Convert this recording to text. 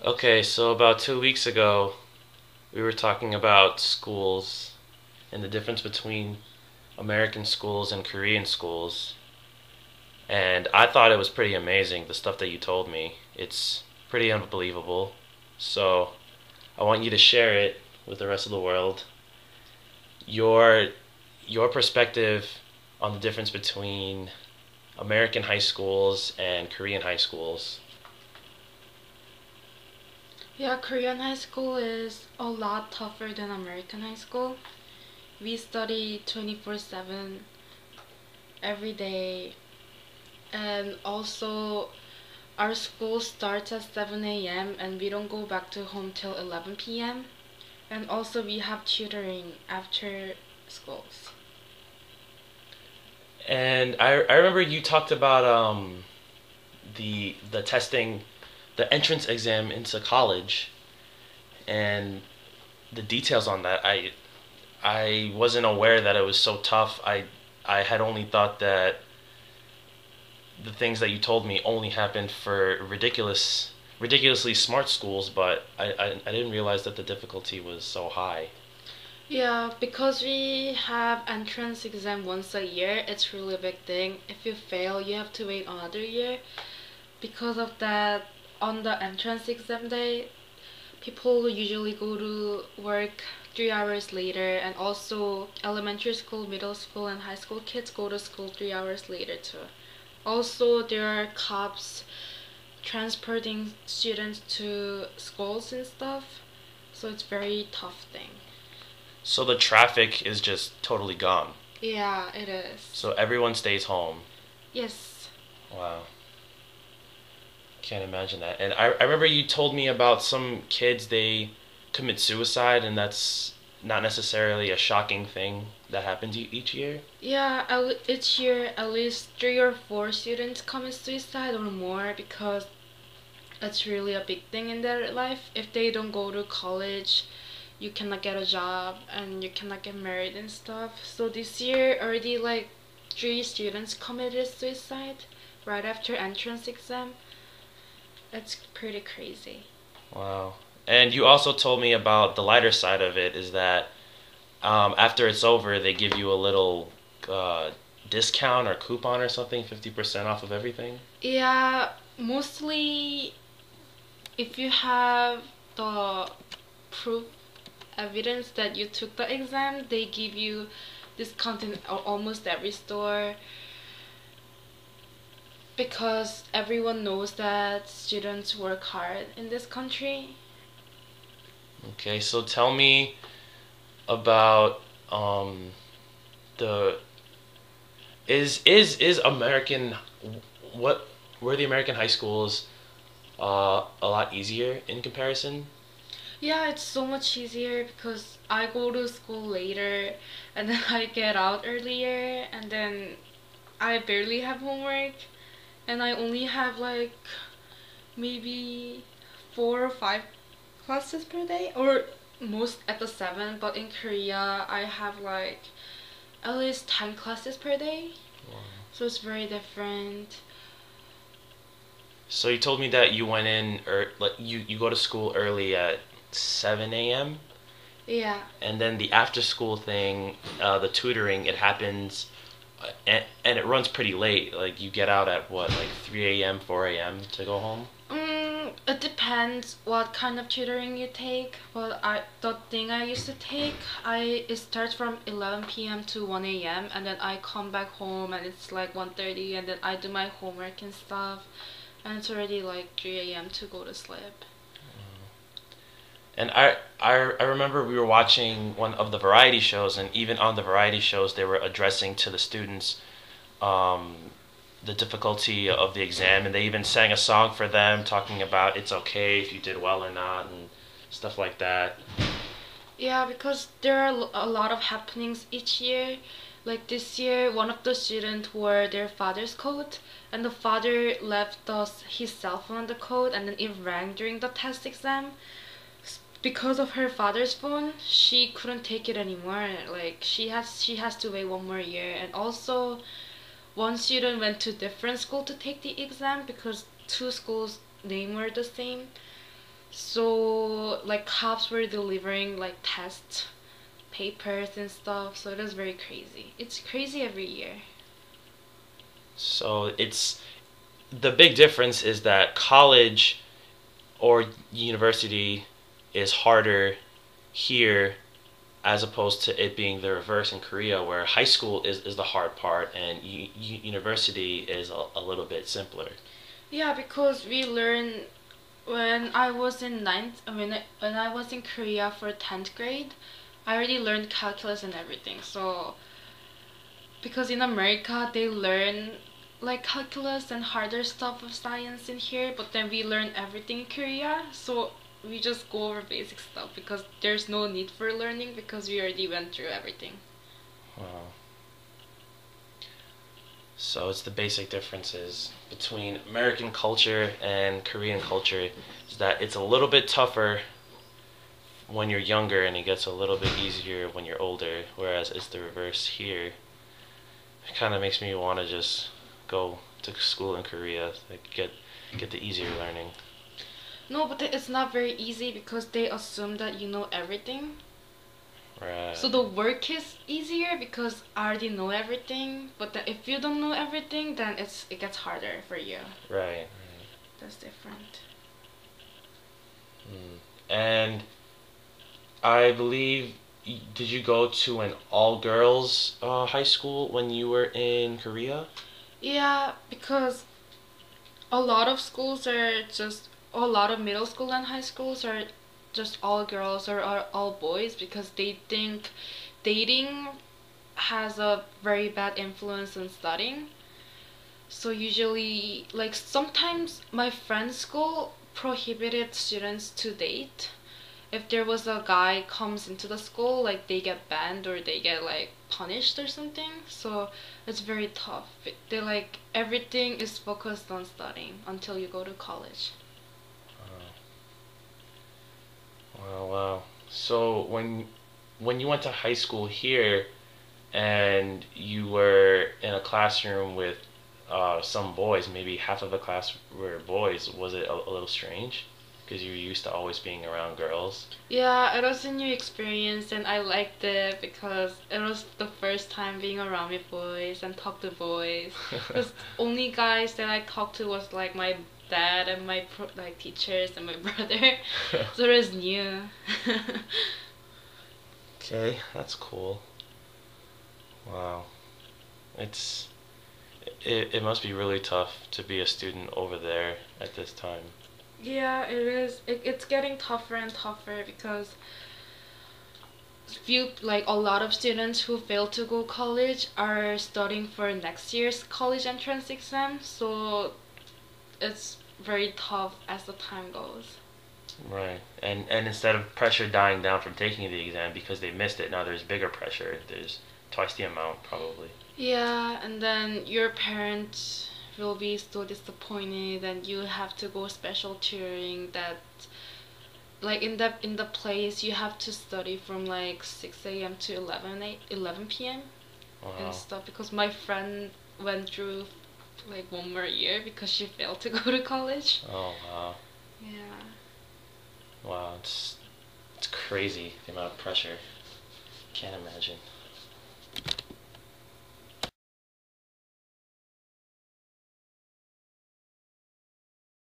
Okay, so about 2 weeks ago, we were talking about schools and the difference between American schools and Korean schools. And I thought it was pretty amazing, the stuff that you told me. It's pretty unbelievable. So I want you to share it with the rest of the world. Your your perspective on the difference between American high schools and Korean high schools. Yeah, Korean high school is a lot tougher than American high school. We study 24/7 every day, and also our school starts at 7 a.m. and we don't go back to home till 11 p.m. And also we have tutoring after schools. And I remember you talked about the testing, the entrance exam into college, and the details on that. I wasn't aware that it was so tough. I had only thought that the things that you told me only happened for ridiculously smart schools, but I didn't realize that the difficulty was so high. Yeah, because we have entrance exam once a year, it's really a big thing. If you fail, you have to wait another year. Because of that, on the entrance exam day, people usually go to work 3 hours later, and also elementary school, middle school, and high school kids go to school 3 hours later too. Also, there are cops transporting students to schools and stuff, so it's very tough thing. So the traffic is just totally gone. Yeah, it is. So everyone stays home. Yes. Wow. Can't imagine that. And I remember you told me about some kids, they commit suicide, and that's not necessarily a shocking thing that happens each year. Yeah, each year at least 3 or 4 students commit suicide or more because it's really a big thing in their life. If they don't go to college, you cannot get a job and you cannot get married and stuff. So this year already like 3 students committed suicide right after entrance exam. It's pretty crazy. Wow. And you also told me about the lighter side of it is that after it's over, they give you a little uh, discount or coupon or something, 50% off of everything. Yeah, mostly if you have the proof evidence that you took the exam, they give you discount in almost every store because everyone knows that students work hard in this country. Okay, so tell me about um, the is American what were the American high schools a lot easier in comparison? Yeah, it's so much easier because I go to school later and then I get out earlier and then I barely have homework and I only have like maybe 4 or 5 classes per day or most at the 7, but in Korea I have like at least 10 classes per day, so it's very different. So you told me that you went in or like you go to school early at 7 a.m. Yeah. and then the after school thing, the tutoring, it happens, and it runs pretty late. Like you get out at what, like 3 a.m., 4 a.m. to go home. It depends what kind of tutoring you take. Well, the thing I used to take, I it starts from 11 p.m. to 1 a.m. and then I come back home and it's like 1:30 and then I do my homework and stuff and it's already like 3 a.m. to go to sleep. And I remember we were watching one of the variety shows, and even on the variety shows, they were addressing to the students um, the difficulty of the exam, and they even sang a song for them talking about it's okay if you did well or not, and stuff like that. Yeah, because there are a lot of happenings each year. Like this year, one of the students wore their father's coat, and the father left his cell phone on the coat, and then it rang during the test exam. Because of her father's phone, she couldn't take it anymore. Like she has to wait 1 more year, and also one student went to different school to take the exam because two schools name were the same. So like cops were delivering like test papers and stuff. So it was very crazy. It's crazy every year. So it's the big difference is that college or university is harder here as opposed to it being the reverse in Korea, where high school is the hard part and university is a little bit simpler. Yeah, because we learn when I was in ninth. I mean, when I was in Korea for 10th grade, I already learned calculus and everything. So because in America they learn like calculus and harder stuff of science in here, but then we learn everything in Korea. So we just go over basic stuff because there's no need for learning because we already went through everything. Wow. So it's the basic differences between American culture and Korean culture is that it's a little bit tougher when you're younger and it gets a little bit easier when you're older, whereas it's the reverse here. It kind of makes me want to just go to school in Korea, like get the easier learning. No, but it's not very easy because they assume that you know everything. Right. So the work is easier because I already know everything. But if you don't know everything, then it gets harder for you. Right. That's different. Mm. And I believe, did you go to an all girls high school when you were in Korea? Yeah, because a lot of schools are just a lot of middle school and high schools are just all girls or are all boys because they think dating has a very bad influence on studying. So usually, like sometimes my friend's school prohibited students to date. If there was a guy comes into the school, like they get banned or they get like punished or something. So it's very tough. They like everything is focused on studying until you go to college. Wow, wow. So when you went to high school here and you were in a classroom with some boys, maybe half of the class were boys, was it a little strange? Because you're used to always being around girls. Yeah, it was a new experience and I liked it because it was the first time being around with boys and talk to boys. Because only guys that I talked to was like my dad and my like teachers and my brother. So it was new. Okay, that's cool. Wow. It's it must be really tough to be a student over there at this time. Yeah, it is. It's getting tougher and tougher because few like a lot of students who fail to go college are studying for next year's college entrance exam. So it's very tough as the time goes. Right. And instead of pressure dying down from taking the exam because they missed it, now there's bigger pressure. There's twice the amount probably. Yeah, and then your parents will be so disappointed and you have to go special tutoring that like in the place you have to study from like 6 a.m. to 11 p.m. and Wow. stuff because my friend went through like one more year because she failed to go to college. Oh wow. Yeah. Wow, it's crazy the amount of pressure. Can't imagine.